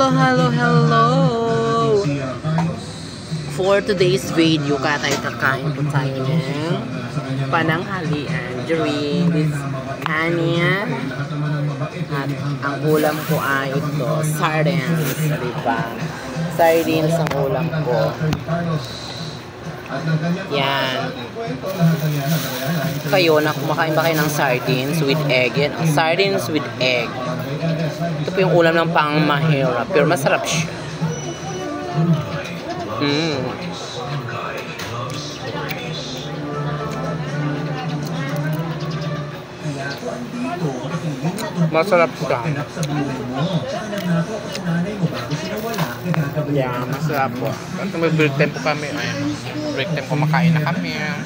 Hello! For today's video, kakain po tayo ng pananghalian during this kanya. At ang ulam ko ay ito, sardines. Diba? Sardines ang ulam ko. Yan. Kayo, kumakain ba kayo ng sardines with egg? Yan, sardines with egg. Ito po yung ulam ng pang mahirap, pero masarap siya. Masarap siya. Yeah, masarap po. At may break time po kami. Ayun. Break time kumakain na kami. Yeah.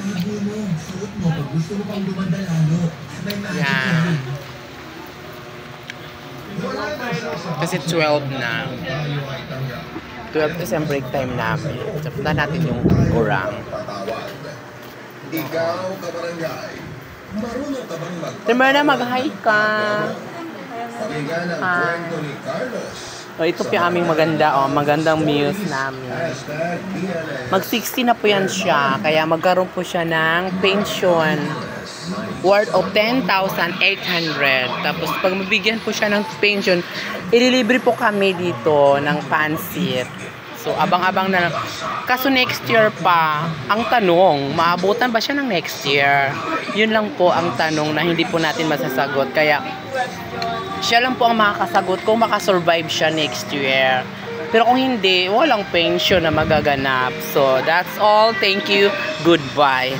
Kasi 12 na. 12 is ang break time namin. So, punta natin yung kurang. Ikaw, kabarangay, marunong ka bang Timberna, mag-hi ka. Pakinggan ang kwento ni Carlos. O, ito po yung aming magandang meals namin. Mag-60 na po yan siya. Kaya magkaroon po siya ng pension worth of 10,800. Tapos pag mabigyan po siya ng pension, ililibre po kami dito ng pansit. So, abang-abang na lang. Kaso next year pa, ang tanong, maabutan ba siya ng next year? Yun lang po ang tanong na hindi po natin masasagot. Kaya, siya lang po ang makakasagot kung makasurvive siya next year. Pero kung hindi, walang pension na magaganap. So, that's all. Thank you. Goodbye.